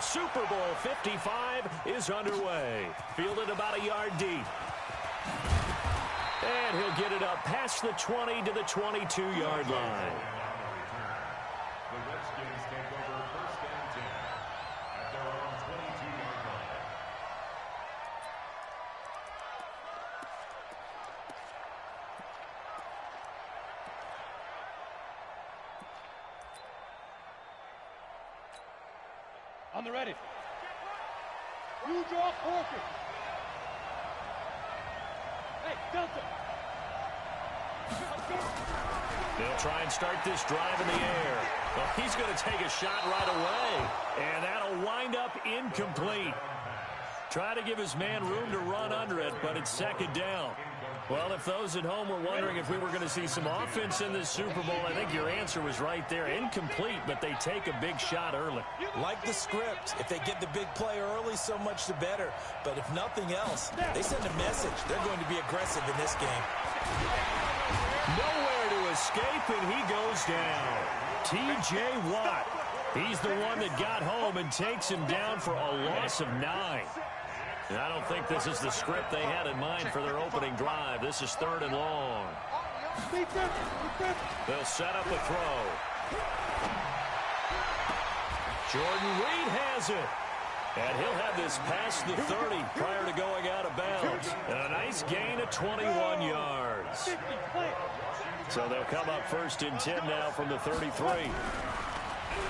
Super Bowl 55 is underway. Fielded about a yard deep. And he'll get it up past the 20 to the 22-yard line. The Redskins take over first and 10 at their own 22-yard line. On the ready. You draw Porter. Hey, Delta. They'll try and start this drive in the air. Well, he's going to take a shot right away. And that'll wind up incomplete. Try to give his man room to run under it, but it's second down. Well, if those at home were wondering if we were going to see some offense in this Super Bowl, I think your answer was right there. Incomplete, but they take a big shot early. Like the script. If they get the big play early, so much the better. But if nothing else, they send a message. They're going to be aggressive in this game. Nowhere to escape, and he goes down. T.J. Watt. He's the one that got home and takes him down for a loss of 9. And I don't think this is the script they had in mind for their opening drive. This is 3rd and long. They'll set up a throw. Jordan Reed has it. And he'll have this past the 30 prior to going out of bounds. And a nice gain of 21 yards. So they'll come up 1st and 10 now from the 33.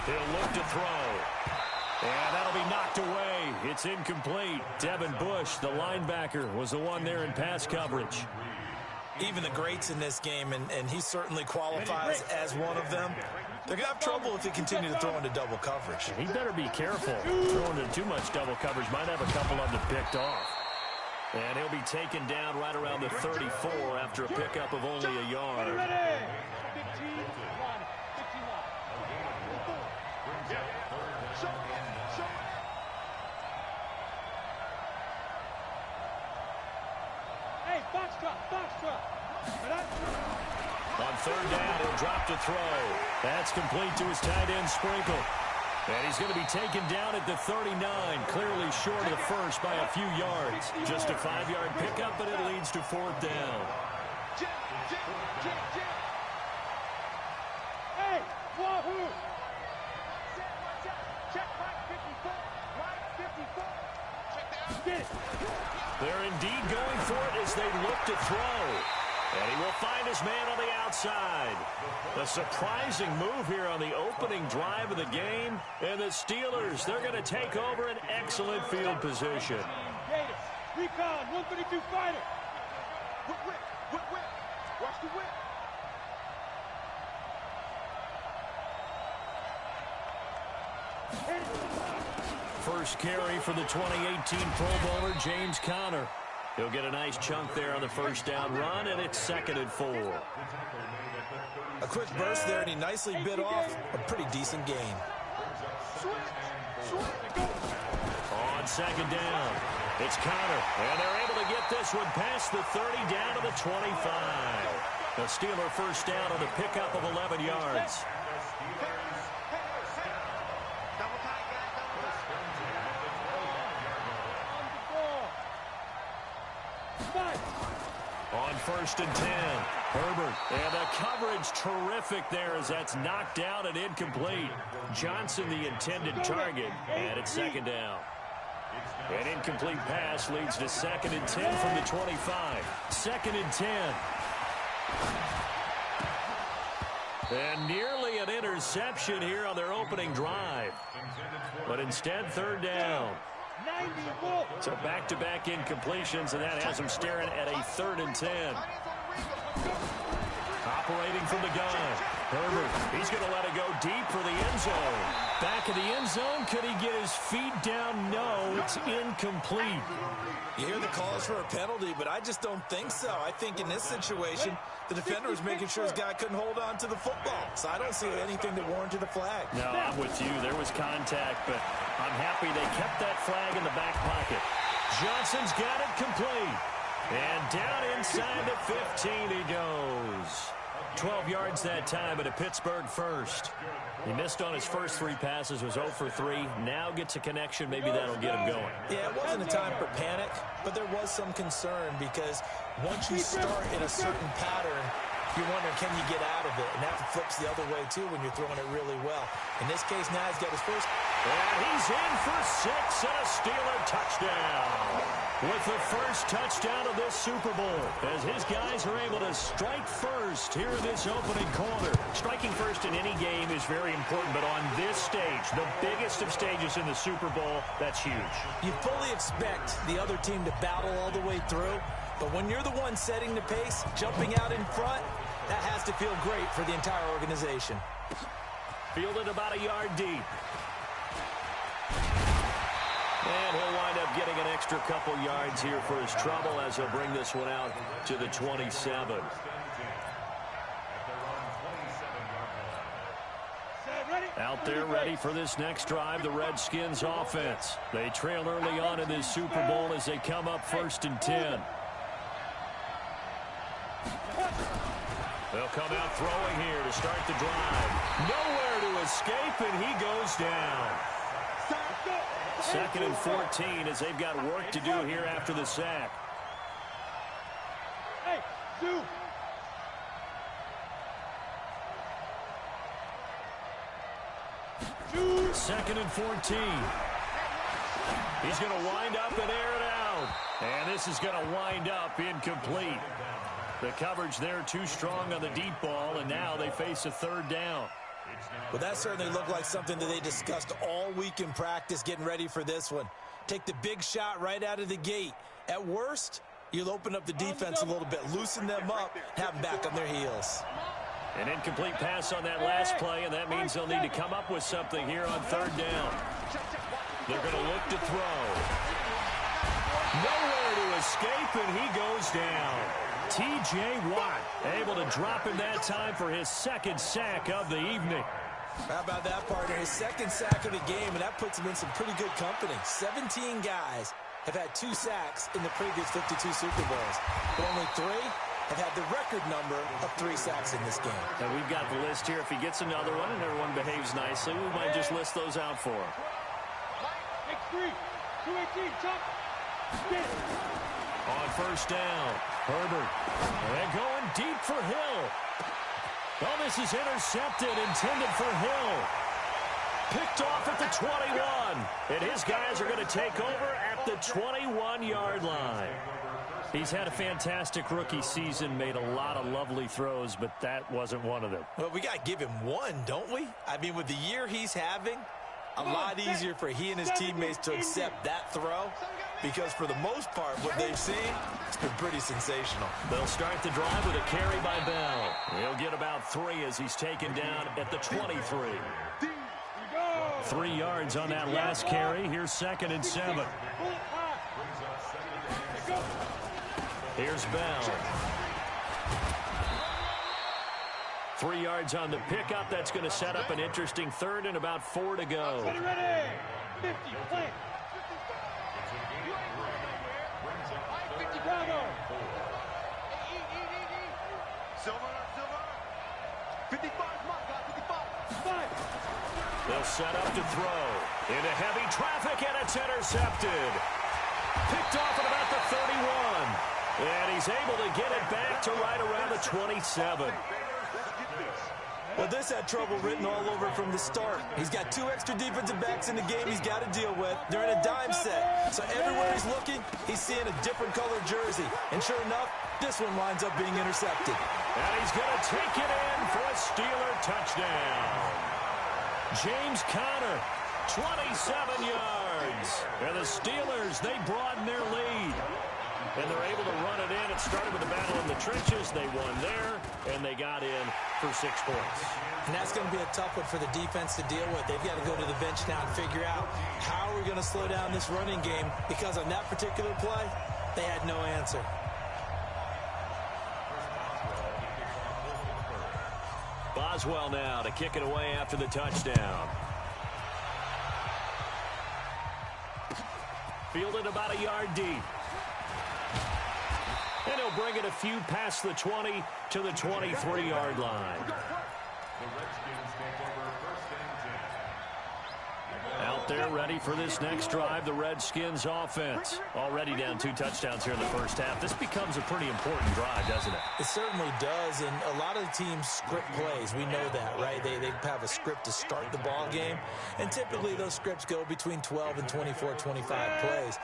He'll look to throw. And that'll be knocked away. It's incomplete. Devin Bush, the linebacker, was the one there in pass coverage. Even the greats in this game, and he certainly qualifies as one of them, they're going to have trouble if they continue to throw into double coverage. He better be careful. Throwing into too much double coverage might have a couple of them picked off. And he'll be taken down right around the 34 after a pickup of only a yard. On 3rd down, he'll drop to throw. That's complete to his tight end, Sprinkle. And he's going to be taken down at the 39, clearly short of the first by a few yards. Just a 5-yard pickup, but it leads to 4th down. Hey, wahoo! They're indeed going for it as they look to throw. And he will find his man on the outside. A surprising move here on the opening drive of the game. And the Steelers, they're going to take over an excellent field position. Recon, 132 fighter. Whip. Watch the whip. First carry for the 2018 Pro Bowler, James Conner. He'll get a nice chunk there on the 1st down run, and it's 2nd and 4. A quick burst there, and he nicely bit off a pretty decent gain. On 2nd down, it's Conner, and they're able to get this one past the 30 down to the 25. The Steeler 1st down on the pickup of 11 yards. On 1st and 10, Herbert. And the coverage terrific there as that's knocked down and incomplete. Johnson the intended target, and it's 2nd down. An incomplete pass leads to 2nd and 10 from the 25. 2nd and 10. And nearly an interception here on their opening drive. But instead, 3rd down. So back-to-back incompletions, and that has them staring at a 3rd and 10. Operating from the gun. Herbert, he's going to let it go deep for the end zone. Back of the end zone, could he get his feet down? No, it's incomplete. You hear the calls for a penalty, but I just don't think so. I think in this situation, the defender was making sure his guy couldn't hold on to the football. So I don't see anything that warranted a flag. No, I'm with you. There was contact, but I'm happy they kept that flag in the back pocket. Johnson's got it complete. And down inside the 15 he goes. 12 yards that time, and a Pittsburgh first. He missed on his first 3 passes, was 0 for 3. Now gets a connection. Maybe that'll get him going. Yeah, it wasn't a time for panic, but there was some concern because once you start in a certain pattern, you're wondering, can you get out of it? And that flips the other way, too, when you're throwing it really well. In this case, now he's got his first. And he's in for 6 and a Steeler touchdown. With the first touchdown of this Super Bowl, as his guys are able to strike first here in this opening quarter. Striking first in any game is very important, but on this stage, the biggest of stages in the Super Bowl, that's huge. You fully expect the other team to battle all the way through, but when you're the one setting the pace, jumping out in front, that has to feel great for the entire organization. Fielded about a yard deep. And he'll wind up getting an extra couple yards here for his trouble as he'll bring this one out to the 27. Out there ready for this next drive, the Redskins offense. They trail early on in this Super Bowl as they come up 1st and 10. They'll come out throwing here to start the drive. Nowhere to escape, and he goes down. 2nd and 14 as they've got work to do here after the sack. Hey, dude. 2nd and 14. He's going to wind up and air it out. And this is going to wind up incomplete. The coverage there too strong on the deep ball, and now they face a 3rd down. Well, that certainly looked like something that they discussed all week in practice getting ready for this one. Take the big shot right out of the gate. At worst, you'll open up the defense a little bit, loosen them up, have them back on their heels. An incomplete pass on that last play, and that means they'll need to come up with something here on 3rd down. They're going to look to throw. Nowhere to escape, and he goes down. T.J. Watt able to drop him that time for his 2nd sack of the evening. How about that, partner? His 2nd sack of the game, and that puts him in some pretty good company. 17 guys have had 2 sacks in the previous 52 Super Bowls, but only 3 have had the record number of 3 sacks in this game. And we've got the list here. If he gets another one and everyone behaves nicely, we might just list those out for him. X3, 218, chop. On 1st down, Herbert. And going deep for Hill. Oh, this is intercepted, intended for Hill. Picked off at the 21. And his guys are going to take over at the 21-yard line. He's had a fantastic rookie season, made a lot of lovely throws, but that wasn't one of them. Well, we got to give him one, don't we? I mean, with the year he's having, a lot easier for he and his teammates to accept that throw, because for the most part, what they've seen, it's been pretty sensational. They'll start the drive with a carry by Bell. He'll get about 3 as he's taken down at the 23. 3 yards on that last carry. Here's 2nd and 7. Here's Bell. 3 yards on the pickup. That's going to set up an interesting 3rd and about 4 to go. Ready. 50, play. Bravo. Silver. 55, mark, 55. They'll set up to throw. Into heavy traffic, and it's intercepted. Picked off at about the 31. And he's able to get it back to right around the 27. Well, this had trouble written all over from the start. He's got 2 extra defensive backs in the game he's got to deal with. They're in a dime set. So everywhere he's looking, he's seeing a different colored jersey. And sure enough, this one winds up being intercepted. And he's going to take it in for a Steeler touchdown. James Conner, 27 yards. And the Steelers, they broaden their lead. And they're able to run it in. It started with a battle in the trenches. They won there, and they got in for 6 points. And that's going to be a tough one for the defense to deal with. They've got to go to the bench now and figure out how we're going to slow down this running game, because on that particular play, they had no answer. Boswell now to kick it away after the touchdown. Fielded about a yard deep. And he'll bring it a few past the 20 to the 23-yard line. The Redskins take over first and 10. Out there ready for this next drive, the Redskins offense. Already down 2 touchdowns here in the first half. This becomes a pretty important drive, doesn't it? It certainly does, and a lot of the teams script plays. We know that, right? They have a script to start the ball game, and typically those scripts go between 12 and 24, 25 plays.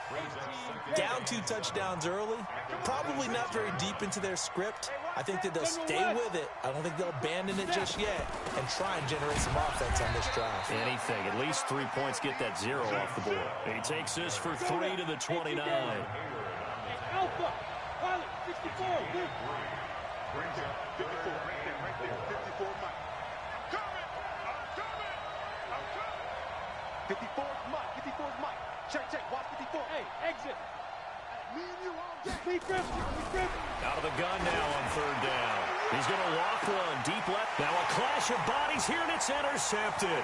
Down 2 touchdowns early, probably not very deep into their script. I think that they'll stay with it. I don't think they'll abandon it just yet and try and generate some offense on this drive. Anything, at least 3 points, get that 0 off the board. He takes this for 3 to the 29. Alpha, pilot, 64, good. 54, right there, 54, Mike. I'm coming. 54's Mike, 54's Mike. Check, watch 54. Hey, exit. Me and you all day. Lee Griffin. Out of the gun now on 3rd down. He's going to lock one deep left. Now a clash of bodies here, and it's intercepted.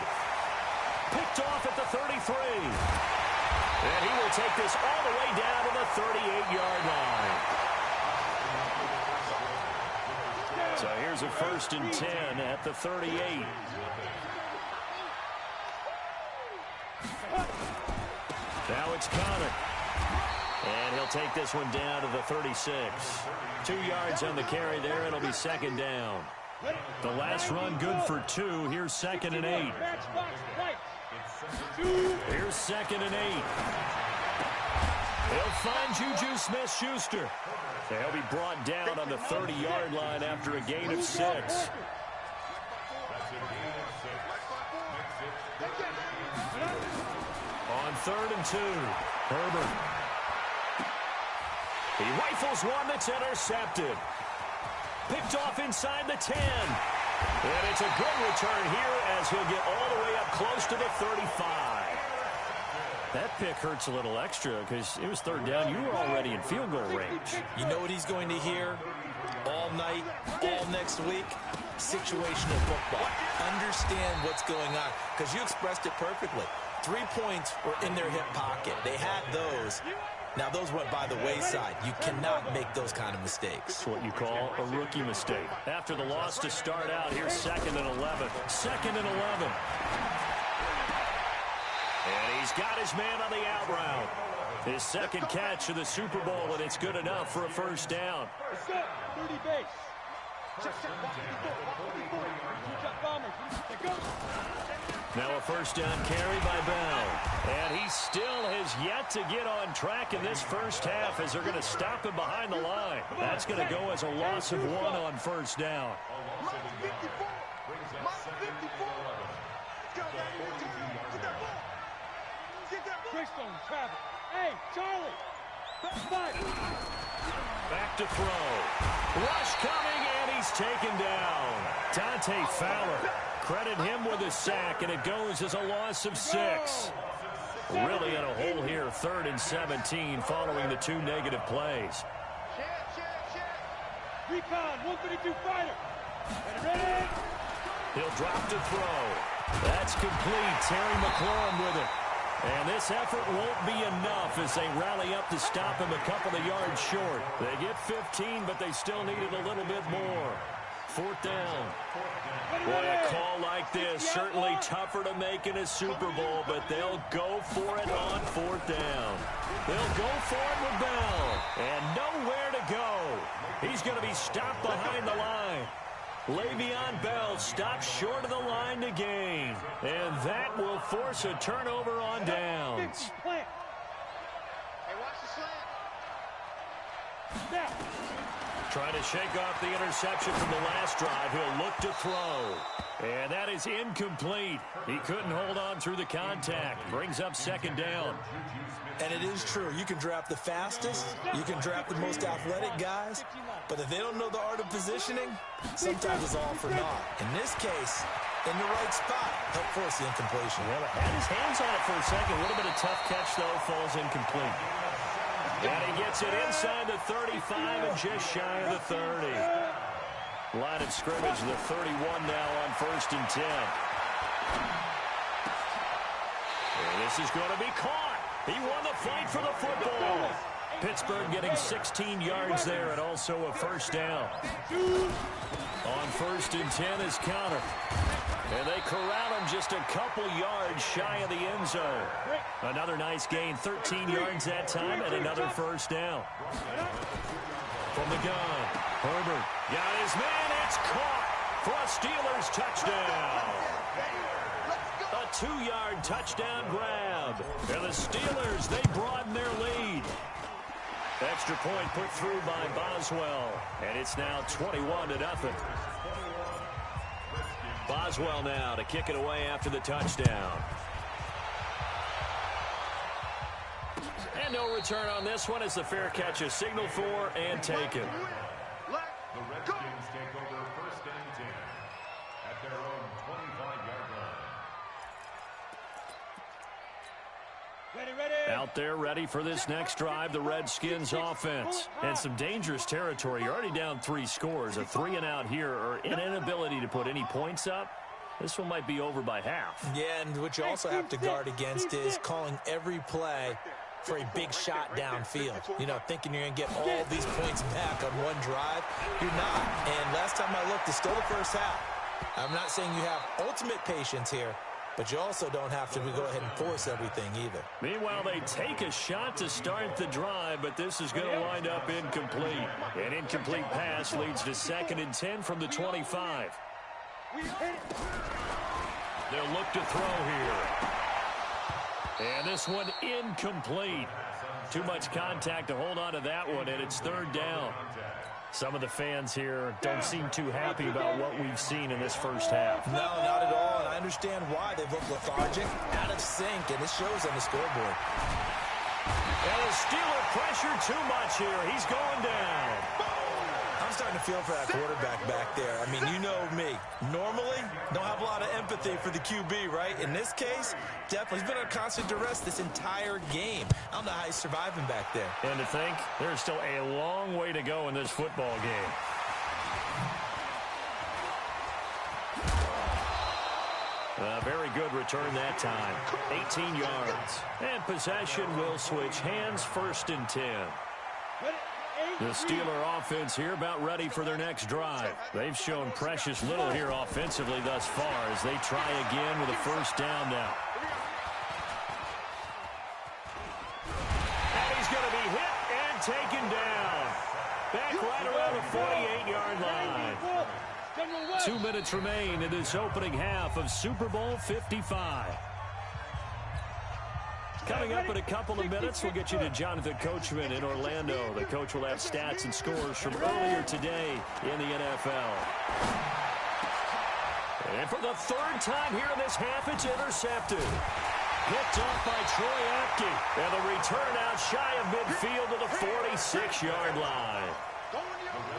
Picked off at the 33. And he will take this all the way down to the 38-yard line. So here's a 1st and 10 at the 38. Now it's Connor. And he'll take this one down to the 36. 2 yards on the carry there. It'll be 2nd down. The last run good for 2. Here's 2nd and 8. Here's 2nd and 8. He'll find Juju Smith-Schuster. They'll be brought down on the 30-yard line after a gain of 6. On 3rd and 2, Herbert. He rifles one that's intercepted. Picked off inside the 10. And it's a good return here as he'll get all the way up close to the 35. That pick hurts a little extra because it was 3rd down. You were already in field goal range. You know what he's going to hear all night, all next week? Situational football. Understand what's going on, because you expressed it perfectly. 3 points were in their hip pocket. They had those. Now, those went by the wayside. You cannot make those kind of mistakes. It's what you call a rookie mistake. After the loss to start out, here's 2nd and 11. 2nd and 11. And he's got his man on the out route. His 2nd catch of the Super Bowl, and it's good enough for a 1st down. 30 base. Now a 1st down carry by Bell. And he still has yet to get on track in this first half as they're going to stop him behind the line. That's going to go as a loss of 1 on 1st down. Mike 54. Mike 54. Let's go, Daddy. Get that ball. Get that ball. Greystone, travel. Hey, Charlie. Back to throw. Rush coming, and he's taken down. Dante Fowler. Credit him with a sack, and it goes as a loss of 6. Really in a hole here, 3rd and 17, following the 2 negative plays. Recon, 152 fighter. Ready? He'll drop to throw. That's complete. Terry McLaurin with it. And this effort won't be enough as they rally up to stop him a couple of yards short. They get 15, but they still needed a little bit more. 4th down. Boy, a call like this, certainly tougher to make in a Super Bowl, but they'll go for it on 4th down. They'll go for it with Bell, and nowhere to go. He's going to be stopped behind the line. Le'Veon Bell stops short of the line to gain, and that will force a turnover on downs. Hey, watch the slant. Snap. Trying to shake off the interception from the last drive. He'll look to throw. And that is incomplete. He couldn't hold on through the contact. Brings up 2nd down. And it is true. You can draft the fastest. You can draft the most athletic guys. But if they don't know the art of positioning, sometimes it's all for naught. In this case, in the right spot, help force the incompletion. Well, had his hands on it for a second. A little bit of tough catch, though. Falls incomplete. And he gets it inside the 35 and just shy of the 30. Line of scrimmage, the 31 now on 1st and 10. And this is going to be caught. He won the fight for the football. Pittsburgh getting 16 yards there and also a first down. On 1st and 10 is Connor. And they corral him just a couple yards shy of the end zone. Another nice gain, 13 yards that time, and another first down. From the gun, Herbert got his man. It's caught for a Steelers touchdown. A 2-yard touchdown grab. And the Steelers, they broaden their lead. Extra point put through by Boswell. And it's now 21-0. Boswell now to kick it away after the touchdown. And no return on this one as the fair catch is signaled for and taken. The Redskins take over 1st and 10 at their own 25-yard line. Ready. Out there ready for this next drive, the Redskins offense. And some dangerous territory. You're already down 3 scores. A 3-and-out here or an inability to put any points up. This one might be over by half. Yeah, and what you also have to guard against is calling every play for a big shot downfield. You know, thinking you're going to get all these points back on one drive. You're not. And last time I looked, it's still the first half. I'm not saying you have ultimate patience here, but you also don't have to go ahead and force everything either. Meanwhile, they take a shot to start the drive, but this is going to wind up incomplete. An incomplete pass leads to 2nd and 10 from the 25. They'll look to throw here. And this one incomplete. Too much contact to hold on to that one, and it's 3rd down. Some of the fans here don't seem too happy about what we've seen in this first half. No, not at all, and I understand why. They've looked lethargic, out of sync, and this shows on the scoreboard. And the Steeler pressure too much here. He's going down. I'm starting to feel for that quarterback back there. I mean, you know me. Normally, don't have a lot of empathy for the QB, right? In this case, definitely. He's been on constant duress this entire game. I don't know how he's surviving back there. And to think, there's still a long way to go in this football game. A very good return that time. 18 yards. And possession will switch hands, 1st and 10. The Steeler offense here about ready for their next drive. They've shown precious little here offensively thus far as they try again with a first down now. And he's going to be hit and taken down. Back right around the 48-yard line. 2 minutes remain in this opening half of Super Bowl 55. Coming up in a couple of minutes, we'll get you to Jonathan Coachman in Orlando. The coach will have stats and scores from earlier today in the NFL. And for the 3rd time here in this half, it's intercepted. Picked off by Troy Apke. And the return out shy of midfield to the 46-yard line.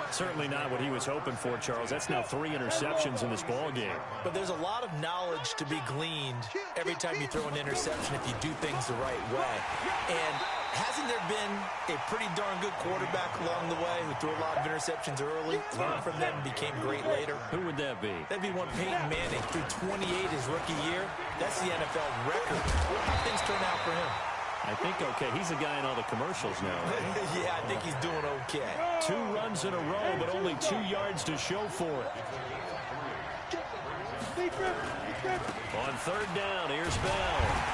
Certainly not what he was hoping for, Charles. That's now 3 interceptions in this ball game. But there's a lot of knowledge to be gleaned every time you throw an interception if you do things the right way. And hasn't there been a pretty darn good quarterback along the way who threw a lot of interceptions early, learned from them, and became great later? Who would that be? That'd be one Peyton Manning. Threw 28 his rookie year. That's the NFL record. How things turn out for him? I think okay. He's a guy in all the commercials now. Right? Yeah, I think he's doing okay. 2 runs in a row, but only 2 yards to show for it. On 3rd down, here's Bell.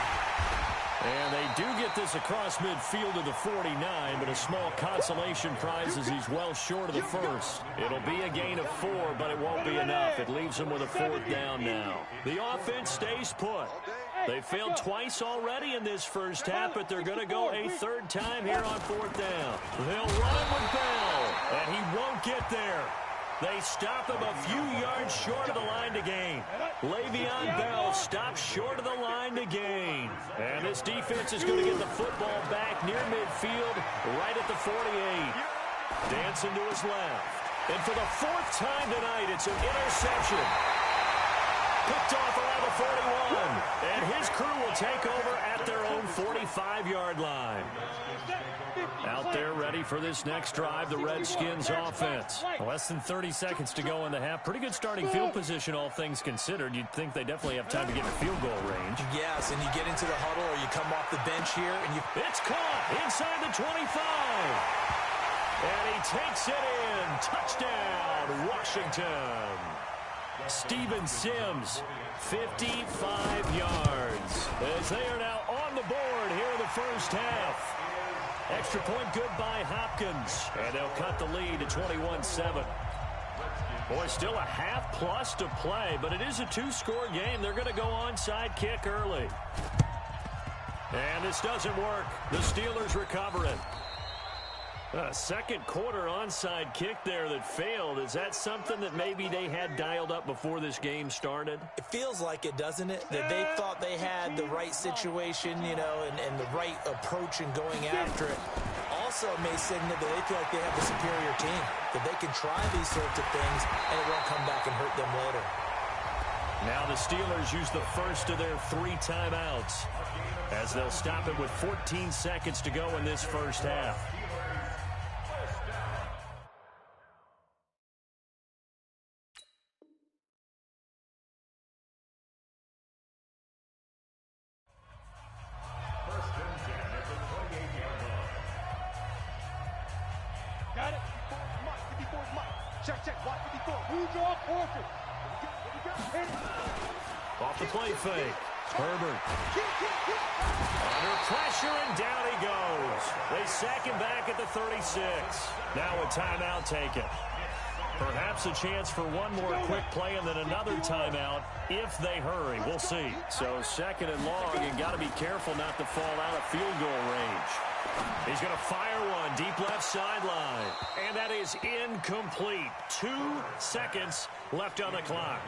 And they do get this across midfield to the 49, but a small consolation prize as he's well short of the first. It'll be a gain of 4, but it won't be enough. It leaves them with a 4th down now. The offense stays put. They failed twice already in this first half, but they're going to go a 3rd time here on 4th down. They'll run it with Bell, and he won't get there. They stop him a few yards short of the line to gain. Le'Veon Bell stops short of the line to gain. And this defense is going to get the football back near midfield, right at the 48. Dancing to his left. And for the 4th time tonight, it's an interception. Picked off around the 41. And his crew will take over at their own 45-yard line. Out there ready for this next drive, the Redskins offense. Less than 30 seconds to go in the half. Pretty good starting field position, all things considered. You'd think they definitely have time to get in field goal range. Yes, and you get into the huddle or you come off the bench here. And It's caught inside the 25. And he takes it in. Touchdown, Washington. Steven Sims, 55 yards. As they are now on the board here in the first half. Extra point good by Hopkins. And they'll cut the lead to 21-7. Boy, still a half plus to play, but it is a two-score game. They're going to go onside kick early. And this doesn't work. The Steelers recover it. A second quarter onside kick there that failed. Is that something that maybe they had dialed up before this game started? It feels like it, doesn't it? That they thought they had the right situation, you know, and the right approach in going after it. Also may signal that they feel like they have the superior team, that they can try these sorts of things and it won't come back and hurt them later. Now the Steelers use the first of their 3 timeouts as they'll stop it with 14 seconds to go in this first half. Got it. Check. Watch 54. Who draw Corker? Off the play fake. Herbert. Under pressure, and down he goes. They sack him back at the 36. Now a timeout taken. Perhaps a chance for one more quick play and then another timeout if they hurry. We'll see. So second and long, you got to be careful not to fall out of field goal range. He's going to fire one deep left sideline. And that is incomplete. 2 seconds left on the clock.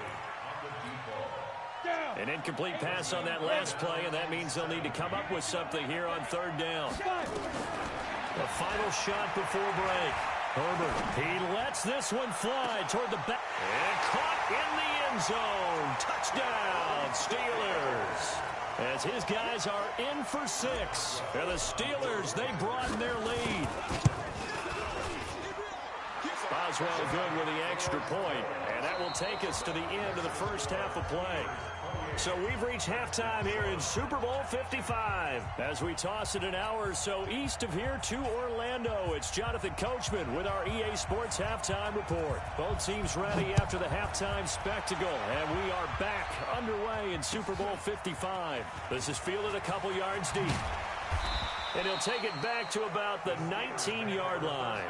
An incomplete pass on that last play, and that means they'll need to come up with something here on third down. The final shot before break. Herbert, he lets this one fly toward the back. And caught in the end zone. Touchdown, Steelers. As his guys are in for 6. And the Steelers, they broaden their lead. Boswell good with the extra point, and that will take us to the end of the first half of play. So we've reached halftime here in Super Bowl 55. As we toss it an hour or so east of here to Orlando, it's Jonathan Coachman with our EA Sports Halftime Report. Both teams ready after the halftime spectacle, and we are back underway in Super Bowl 55. This is fielded a couple yards deep. And he'll take it back to about the 19-yard line.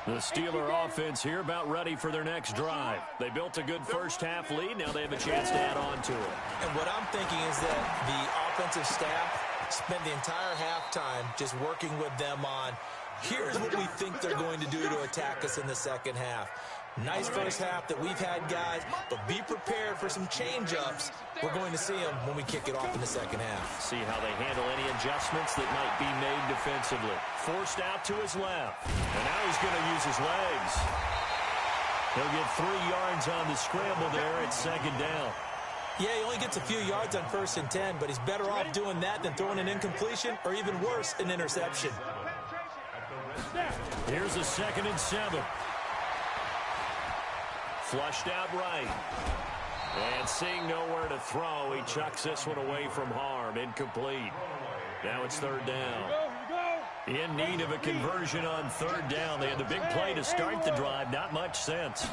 The Steeler offense here about ready for their next drive. They built a good first-half lead. Now they have a chance to add on to it. And what I'm thinking is that the offensive staff spent the entire halftime just working with them on, here's what we think they're going to do to attack us in the second half. Nice first half that we've had, guys, but be prepared for some change-ups. We're going to see them when we kick it off in the second half. See how they handle any adjustments that might be made defensively. Forced out to his left. And now he's going to use his legs. He'll get 3 yards on the scramble there at second down. Yeah, he only gets a few yards on 1st and 10, but he's better off doing that than throwing an incompletion or even worse, an interception. Here's a 2nd and 7. Flushed out right. And seeing nowhere to throw, he chucks this one away from harm. Incomplete. Now it's 3rd down. In need of a conversion on 3rd down. They had the big play to start the drive. Not much sense.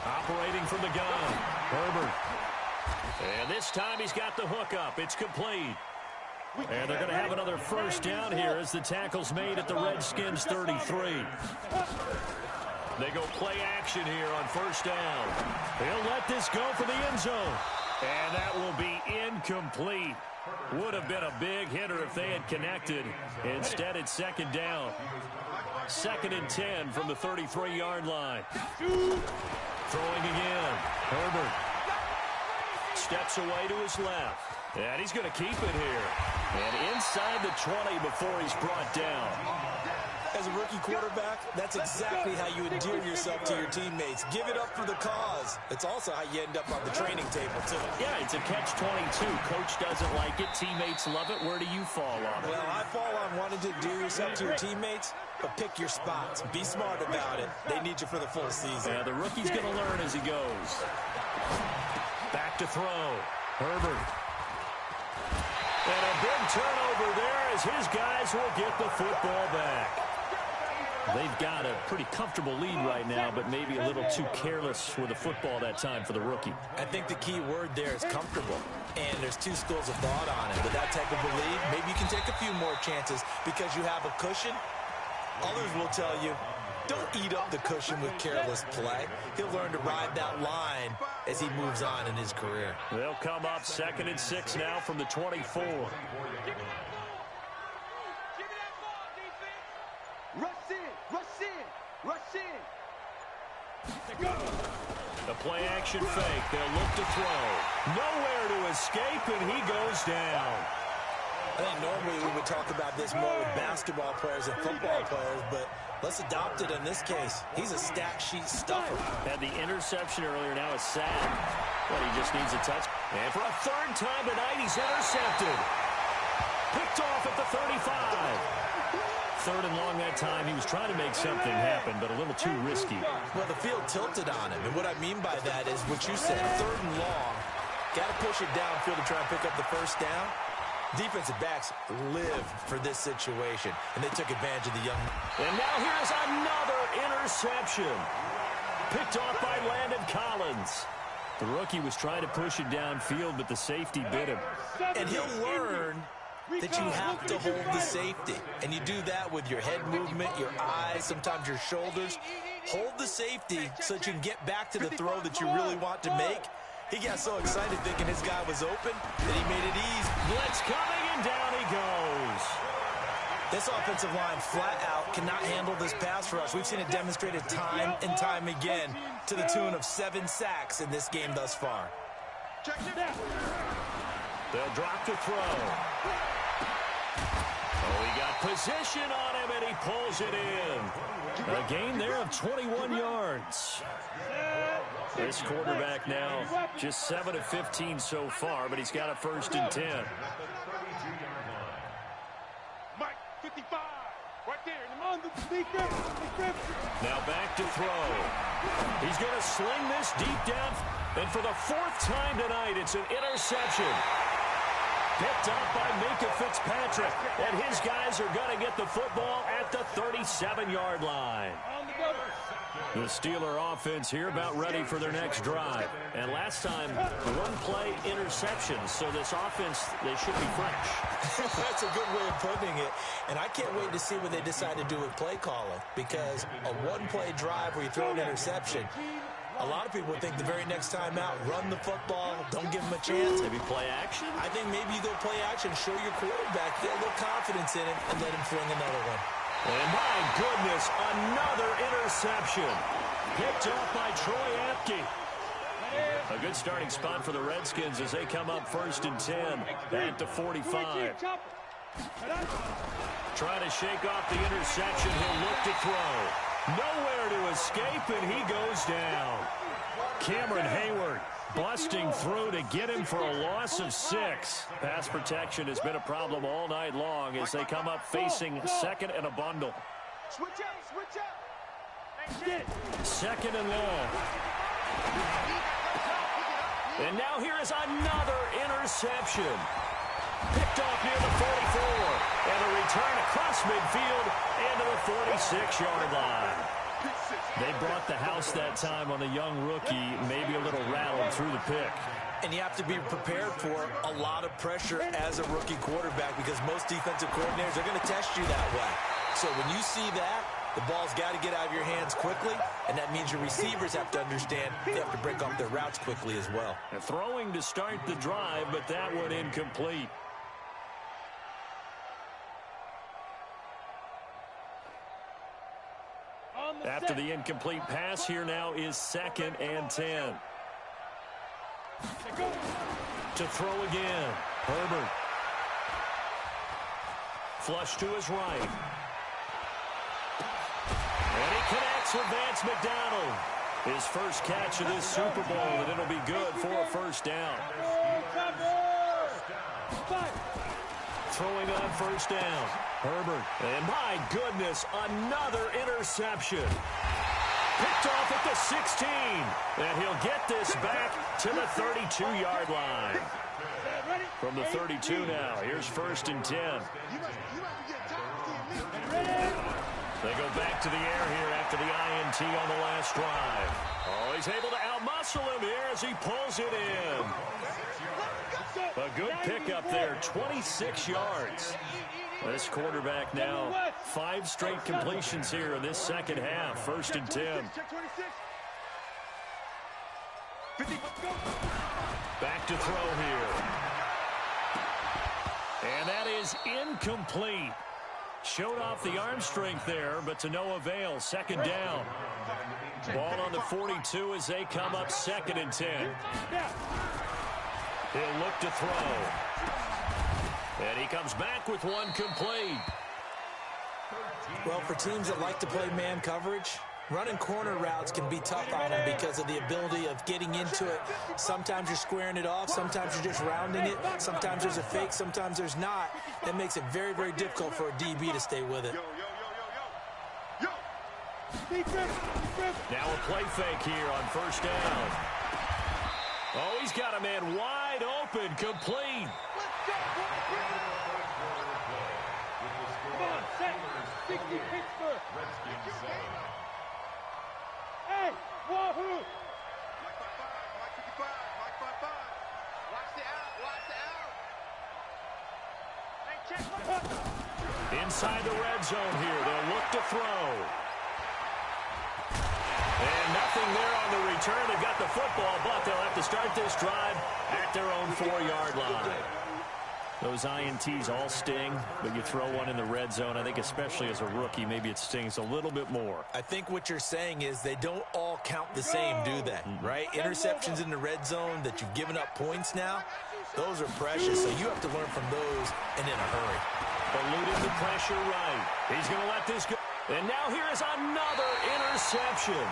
Operating from the gun. Herbert. And this time he's got the hook up. It's complete. And they're going to have another 1st down here as the tackle's made at the Redskins 33. They go play action here on 1st down. He'll let this go for the end zone. And that will be incomplete. Would have been a big hitter if they had connected. Instead, it's 2nd down. 2nd and 10 from the 33-yard line. Throwing again. Herbert steps away to his left. And he's going to keep it here. And inside the 20 before he's brought down. As a rookie quarterback, that's exactly how you endear yourself to your teammates. Give it up for the cause. It's also how you end up on the training table, too. Yeah, it's a catch-22. Coach doesn't like it. Teammates love it. Where do you fall on it? Well, I fall on wanting to endear yourself to your teammates, but pick your spots. Be smart about it. They need you for the full season. Yeah, the rookie's going to learn as he goes. Back to throw. Herbert. And a big turnover there as his guys will get the football back. They've got a pretty comfortable lead right now, but maybe a little too careless with the football that time for the rookie. I think the key word there is comfortable, and there's two schools of thought on it. With that type of a lead, maybe you can take a few more chances because you have a cushion. Others will tell you, don't eat up the cushion with careless play. He'll learn to ride that line as he moves on in his career. They'll come up 2nd and 6 now from the 24. Rush in, rush in, rush in. The play action fake. They'll look to throw. Nowhere to escape, and he goes down. I think normally we would talk about this more with basketball players and football players, but let's adopt it in this case. He's a stat sheet stuffer. Had the interception earlier, now a sack. But he just needs a touch. And for a 3rd time tonight, he's intercepted. Picked off at the 35. 3rd and long that time. He was trying to make something happen, but a little too risky. Well, the field tilted on him, and what I mean by that is what you said, 3rd and long. Got to push it downfield to try and pick up the first down. Defensive backs live for this situation, and they took advantage of the young. And now here's another interception. Picked off by Landon Collins. The rookie was trying to push it downfield, but the safety bit him. And he'll learn that you have to hold the safety. And you do that with your head movement, your eyes, sometimes your shoulders. Hold the safety so that you can get back to the throw that you really want to make. He got so excited thinking his guy was open that he made it easy. Blitz coming, and down he goes. This offensive line flat out cannot handle this pass rush. We've seen it demonstrated time and time again to the tune of 7 sacks in this game thus far. They'll drop to throw. Oh, he got position on him, and he pulls it in. A gain there of 21 yards. This quarterback now just 7 of 15 so far, but he's got a 1st and 10. Mike, 55, right there. Now back to throw. He's going to sling this deep down, and for the 4th time tonight, it's an interception. Picked up by Minka Fitzpatrick, and his guys are going to get the football at the 37-yard line. The Steeler offense here about ready for their next drive. And last time, 1-play interceptions, so this offense, they should be fresh. That's a good way of putting it. And I can't wait to see what they decide to do with play calling, because a 1-play drive where you throw an interception, a lot of people think the very next time out, run the football, don't give them a chance. Maybe play action? I think maybe you go play action, show your quarterback, get a little confidence in him, and let him fling another one. And my goodness, another interception. Picked off by Troy Apke. A good starting spot for the Redskins as they come up 1st and 10 at the 45. Trying to shake off the interception. He'll look to throw. Nowhere to escape, and he goes down. Cameron Hayward busting through to get him for a loss of 6. Pass protection has been a problem all night long as they come up facing 2nd and a bundle. Switch out, switch out. 2nd and long. And now here is another interception. Picked off near the 44. And a return across midfield into the 46-yard line. They brought the house that time on the young rookie, maybe a little rattled through the pick. And you have to be prepared for a lot of pressure as a rookie quarterback because most defensive coordinators are going to test you that way. So when you see that, the ball's got to get out of your hands quickly, and that means your receivers have to understand they have to break off their routes quickly as well. And throwing to start the drive, but that one incomplete. After the incomplete pass, here now is 2nd and 10. To throw again. Herbert. Flush to his right. connects with Vance McDonald. His first catch of this Super Bowl, and it'll be good for a first down. Throwing on first down. Herbert. And my goodness, another interception. Picked off at the 16. And he'll get this back to the 32-yard line. From the 32 now, here's 1st and 10. They go back to the air here after the INT on the last drive. Oh, he's able to outmuscle him here as he pulls it in. A good pickup there, 26 yards. This quarterback now 5 straight completions here in this second half. 1st and 10. Back to throw here. And that is incomplete. Showed off the arm strength there, but to no avail. 2nd down. Ball on the 42 as they come up 2nd and 10. He'll look to throw. And he comes back with one complete. Well, for teams that like to play man coverage, running corner routes can be tough on them because of the ability of getting into it. Sometimes you're squaring it off. Sometimes you're just rounding it. Sometimes there's a fake. Sometimes there's not. That makes it very, very difficult for a DB to stay with it. Now a play fake here on 1st down. Oh, he's got a man wide open, complete. Come on, set. 60 Pittsburgh. Hey, wahoo! Mike 55, Mike 55. Watch the out, watch the out. Hey, check. Inside the red zone here. They'll look to throw. And nothing there on the return. They've got the football, but they'll have to start this drive at their own 4-yard line. Those INTs all sting, but you throw one in the red zone. I think especially as a rookie, maybe it stings a little bit more. I think what you're saying is they don't all count the same, do they? Right? Interceptions in the red zone that you've given up points now, those are precious, so you have to learn from those and in a hurry. Eluding the pressure right. He's going to let this go. And now here is another interception.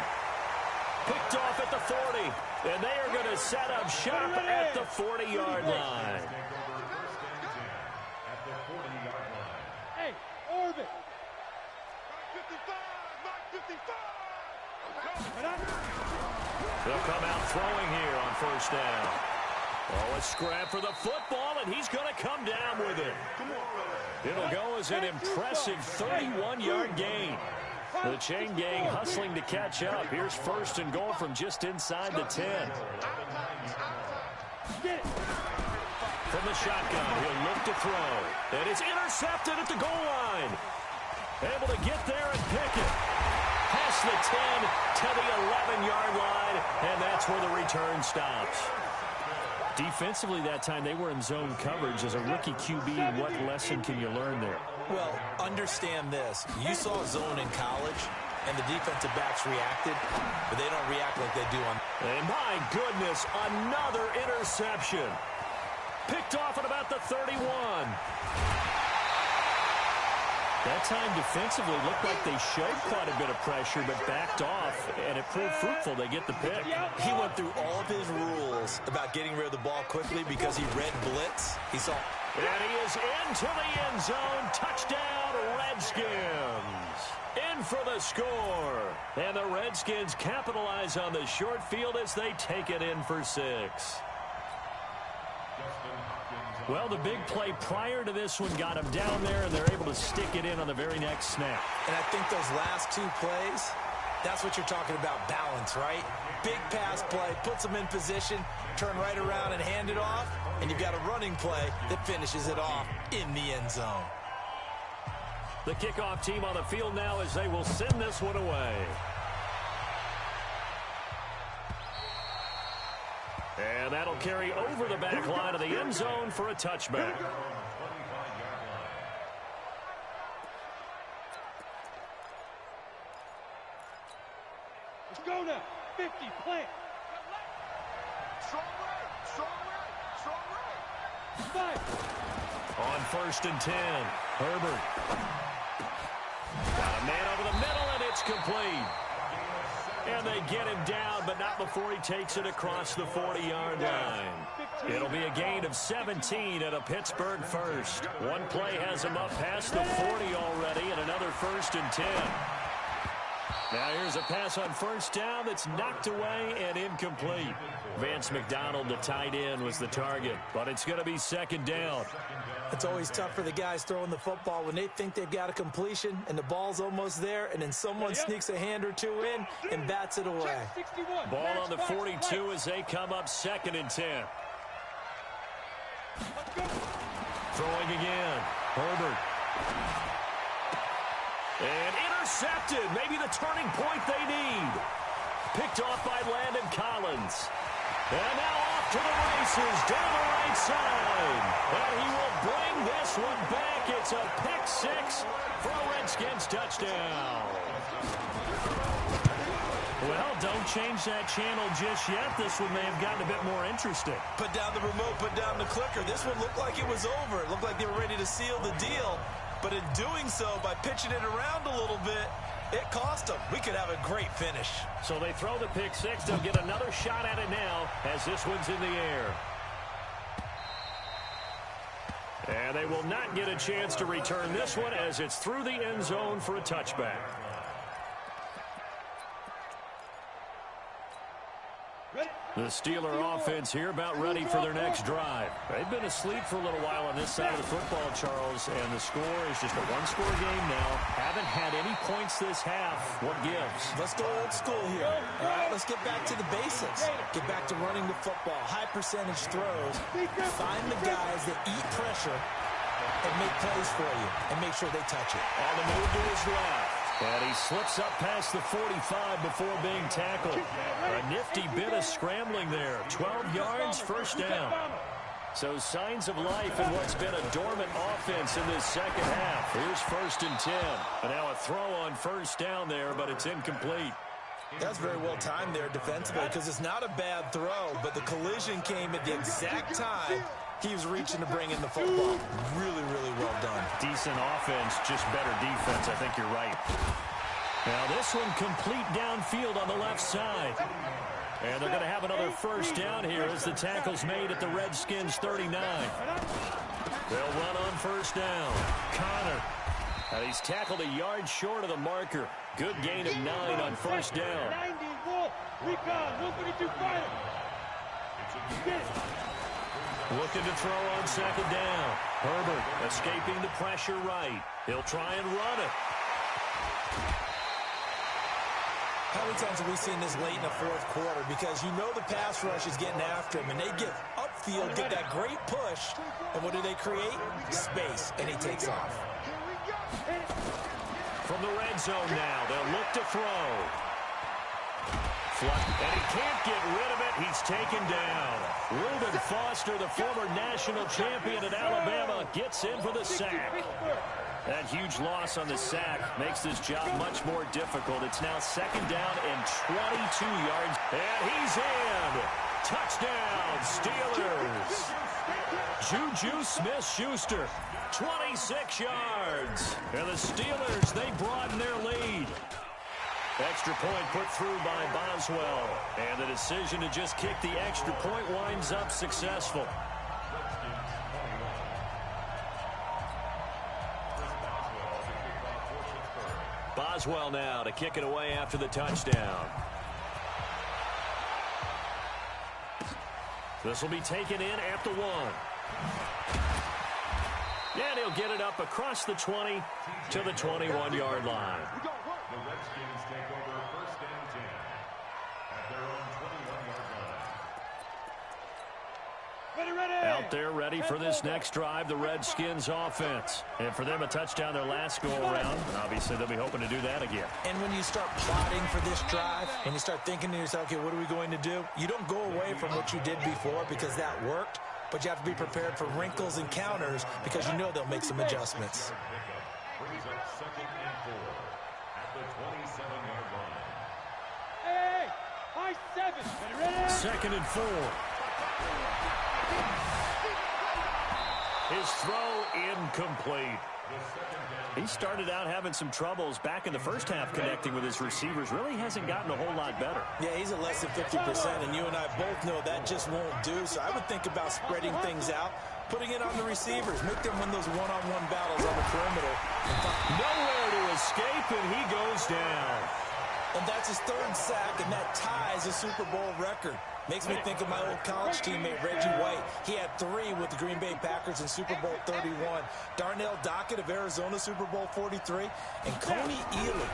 Picked off at the 40. And they are going to set up shop at the 40-yard line. Hey, Orbit. Mike 55. They'll come out throwing here on 1st down. Oh, a scrap for the football, and he's going to come down with it. It'll go as an impressive 31-yard gain. The chain gang hustling to catch up. Here's 1st and goal from just inside the 10. From the shotgun, he'll look to throw. And it's intercepted at the goal line. Able to get there and pick it. Past the 10 to the 11-yard line, and that's where the return stops. Defensively that time, they were in zone coverage. As a rookie QB, what lesson can you learn there? Well, understand this. You saw zone in college, and the defensive backs reacted, but they don't react like they do on. And my goodness, another interception. Picked off at about the 31. That time defensively looked like they showed quite a bit of pressure, but backed off, and it proved fruitful. They get the pick. He went through all of his rules about getting rid of the ball quickly because he read blitz. He saw. And he is into the end zone. Touchdown, Redskins. In for the score. And the Redskins capitalize on the short field as they take it in for 6. Well, the big play prior to this one got them down there, and they're able to stick it in on the very next snap. And I think those last 2 plays, that's what you're talking about, balance, right? Big pass play, puts them in position, turn right around and hand it off, and you've got a running play that finishes it off in the end zone. The kickoff team on the field now as they will send this one away. And that'll carry over the back line of the end zone for a touchback. Let's go now. 50, plant. Strong right. Five. On 1st and 10, Herbert. Got a man over the middle, and it's It's complete. And they get him down, but not before he takes it across the 40-yard line. It'll be a gain of 17 and a Pittsburgh first. One play has him up past the 40 already, and another 1st and 10. Now here's a pass on first down that's knocked away and incomplete. Vance McDonald, the tight end, was the target, but it's going to be 2nd down. It's always tough for the guys throwing the football when they think they've got a completion and the ball's almost there, and then someone sneaks a hand or two in and bats it away. Ball on the 42 as they come up 2nd and 10. Throwing again. Herbert. And intercepted. Maybe the turning point they need. Picked off by Landon Collins. And now off to the races down the right side. And he will bring this one back. It's a pick 6 for a Redskins touchdown. Well, don't change that channel just yet. This one may have gotten a bit more interesting. Put down the remote, put down the clicker. This one looked like it was over. It looked like they were ready to seal the deal. But in doing so, by pitching it around a little bit, it cost them. We could have a great finish. So they throw the pick 6. They'll get another shot at it now as this one's in the air. And they will not get a chance to return this one as it's through the end zone for a touchback. The Steeler offense here about ready for their next drive. They've been asleep for a little while on this side of the football, Charles, and the score is just a one-score game now. Haven't had any points this half. What gives? Let's go old school here. All right, let's get back to the basics. Get back to running the football, high percentage throws. Find the guys that eat pressure and make plays for you and make sure they touch it. On the move to his left. And he slips up past the 45 before being tackled. A nifty bit of scrambling there. 12 yards, 1st down. So signs of life in what's been a dormant offense in this second half. Here's 1st and 10. And now a throw on 1st down there, but it's incomplete. That's very well timed there defensively because it's not a bad throw, but the collision came at the exact time he was reaching to bring in the football. Really, really well done. Decent offense, just better defense. I think you're right. Now this one complete downfield on the left side. And they're going to have another 1st down here as the tackle's made at the Redskins 39. They'll run on 1st down. Connor. And he's tackled a yard short of the marker. Good gain of 9 on 1st down. 90, Wolf, recon, 132 fighter. Looking to throw on 2nd down. Herbert escaping the pressure right. He'll try and run it. How many times have we seen this late in the 4th quarter? Because you know the pass rush is getting after him, and they get upfield, get that great push, and what do they create? Space, and he takes off. From the red zone now, they'll look to throw. And he can't get rid of it. He's taken down. Reuben Foster, the former national champion at Alabama, gets in for the sack. That huge loss on the sack makes this job much more difficult. It's now 2nd down and 22 yards. And he's in. Touchdown, Steelers. Juju Smith-Schuster, 26 yards. And the Steelers, they broaden their lead. Extra point put through by Boswell. And the decision to just kick the extra point winds up successful. Boswell now to kick it away after the touchdown. This will be taken in at the 1. And he'll get it up across the 20 to the 21-yard line. The Redskins take over 1st and 10 at their own 21-yard line. Out there ready for this next drive, the Redskins offense. And for them, a touchdown their last go-around. Obviously, they'll be hoping to do that again. And when you start plotting for this drive, when you start thinking to yourself, okay, what are we going to do? You don't go away from what you did before because that worked, but you have to be prepared for wrinkles and counters because you know they'll make some adjustments. Brings up 2nd and 4 at the 27-yard line. Hey, high 7. 2nd and 4. His throw incomplete. He started out having some troubles back in the first half connecting with his receivers. Really hasn't gotten a whole lot better. Yeah, he's at less than 50%, and you and I both know that just won't do. So I would think about spreading things out, putting it on the receivers, make them win those one-on-one battles on the perimeter. Nowhere to escape, and he goes down. And that's his third sack, and that ties a Super Bowl record. Makes me think of my old college teammate, Reggie White. He had 3 with the Green Bay Packers in Super Bowl 31. Darnell Dockett of Arizona, Super Bowl 43. And Coney Ealy,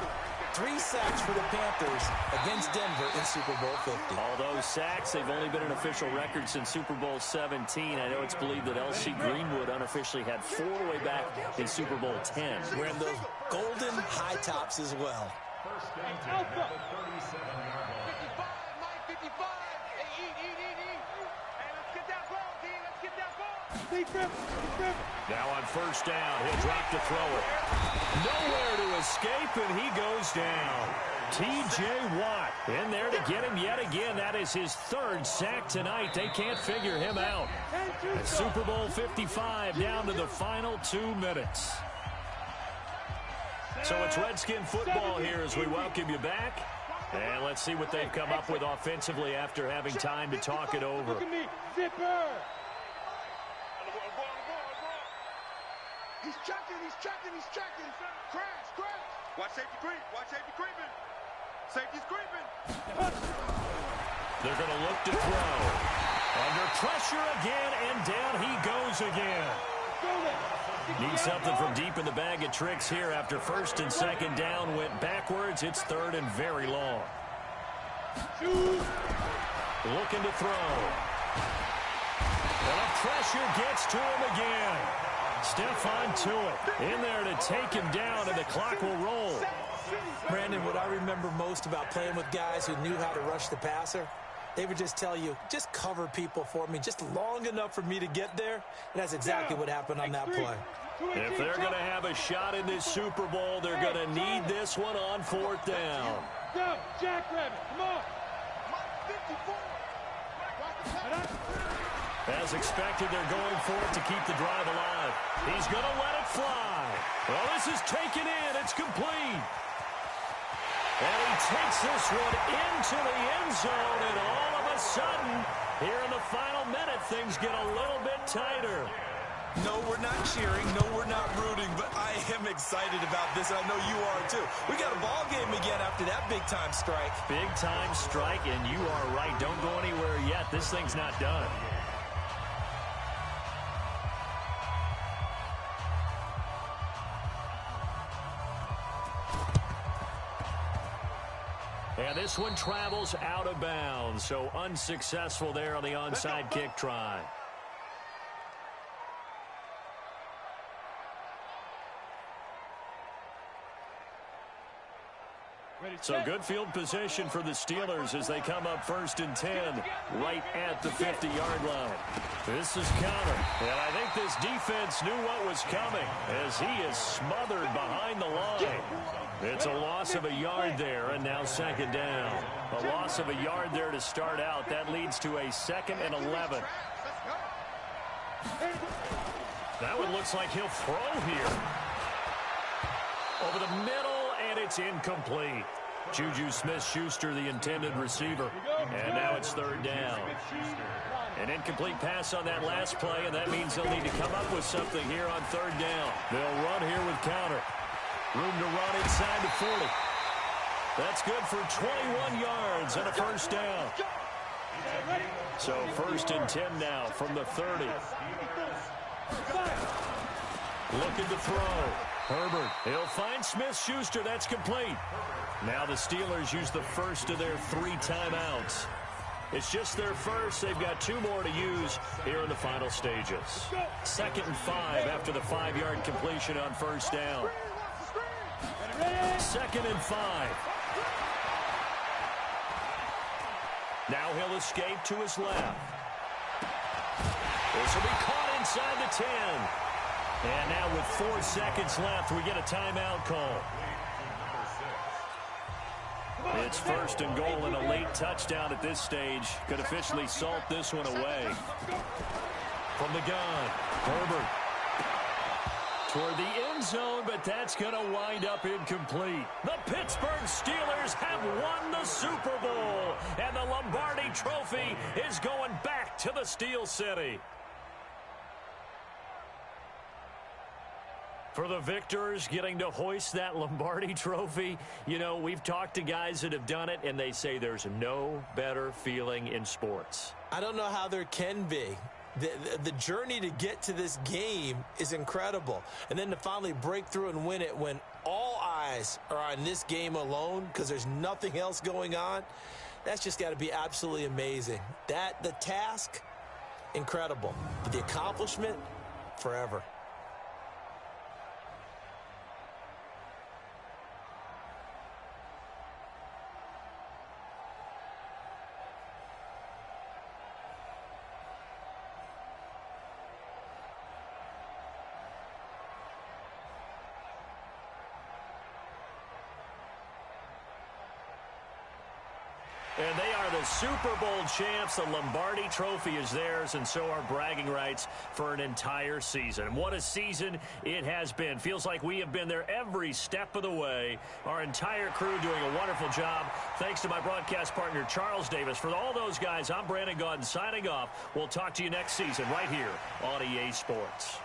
3 sacks for the Panthers against Denver in Super Bowl 50. All those sacks, they've only been an official record since Super Bowl 17. I know it's believed that L.C. Greenwood unofficially had 4 way back in Super Bowl 10. Wearing those golden high tops as well. First and 10 at the 37-yard line. 55, Mike, 55. Hey, eat. Hey, let's get that ball, D. Let's get that ball. Now on first down, he'll drop to throw it. Nowhere to escape, and he goes down. T.J. Watt in there to get him yet again. That is his 3rd sack tonight. They can't figure him out. And Super Bowl 55 down to the final 2 minutes. So it's Redskin football here as we welcome you back. And let's see what they've come up with offensively after having time to talk it over. Look at me, zipper. He's checking. Crash. Watch safety creeping. Safety's creeping. They're going to look to throw. Under pressure again, and down he goes again. Need something from deep in the bag of tricks here after first and second down went backwards. It's 3rd and very long. Looking to throw. And the pressure gets to him again. Stephon Tuitt in there to take him down, and the clock will roll. Brandon, what I remember most about playing with guys who knew how to rush the passer, they would just tell you, just cover people for me just long enough for me to get there. And that's exactly what happened on that play. If they're going to have a shot in this Super Bowl, they're going to need this one on 4th down. Go, Jackrabbit, come on. As expected, they're going for it to keep the drive alive. He's going to let it fly. Well, this is taken in. It's complete. And he takes this one into the end zone, and all of a sudden, here in the final minute, things get a little bit tighter. No, we're not cheering. No, we're not rooting, but I am excited about this, and I know you are too. We got a ball game again after that big-time strike. Big-time strike, and you are right. Don't go anywhere yet. This thing's not done. And this one travels out of bounds, so unsuccessful there on the onside kick try. So good field position for the Steelers as they come up 1st and 10 right at the 50-yard line. This is counter, and I think this defense knew what was coming as he is smothered behind the line. It's a loss of a yard there, and now 2nd down. A loss of a yard there to start out. That leads to a 2nd and 11. That one looks like he'll throw here. Over the middle, and it's incomplete. Juju Smith-Schuster, the intended receiver. And now it's 3rd down. An incomplete pass on that last play, and that means they'll need to come up with something here on 3rd down. They'll run here with counter. Room to run inside the 40. That's good for 21 yards and a 1st down. So 1st and 10 now from the 30. Looking to throw. Herbert, he'll find Smith-Schuster. That's complete. Now the Steelers use the first of their 3 timeouts. It's just their first. They've got 2 more to use here in the final stages. 2nd and 5 after the 5-yard completion on 1st down. 2nd and 5. Now he'll escape to his left. This will be caught inside the 10. And now with 4 seconds left, we get a timeout call. It's 1st and goal and a late touchdown at this stage. Could officially salt this one away. From the gun, Herbert. toward the end zone, but that's going to wind up incomplete. The Pittsburgh Steelers have won the Super Bowl, and the Lombardi Trophy is going back to the Steel City. For the victors getting to hoist that Lombardi Trophy, you know, we've talked to guys that have done it, and they say there's no better feeling in sports. I don't know how there can be. The journey to get to this game is incredible. And then to finally break through and win it when all eyes are on this game alone because there's nothing else going on, that's just got to be absolutely amazing. The task, incredible. But the accomplishment, forever. And they are the Super Bowl champs. The Lombardi Trophy is theirs, and so are bragging rights for an entire season. What a season it has been. Feels like we have been there every step of the way. Our entire crew doing a wonderful job. Thanks to my broadcast partner, Charles Davis. For all those guys, I'm Brandon Gaudin signing off. We'll talk to you next season right here on EA Sports.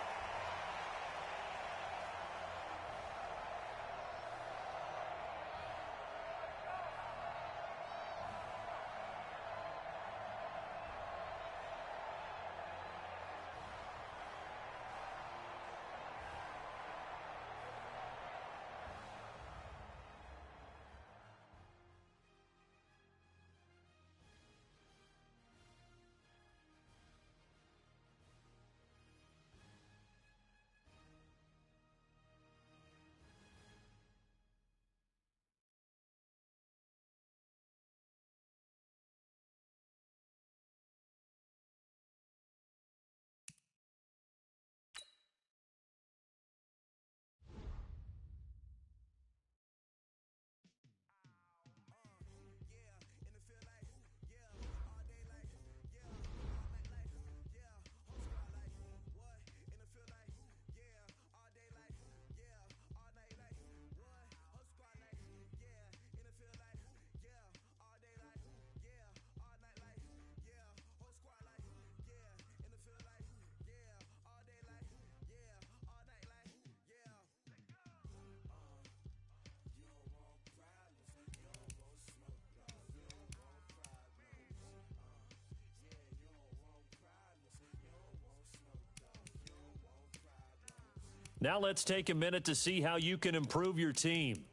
Now let's take a minute to see how you can improve your team.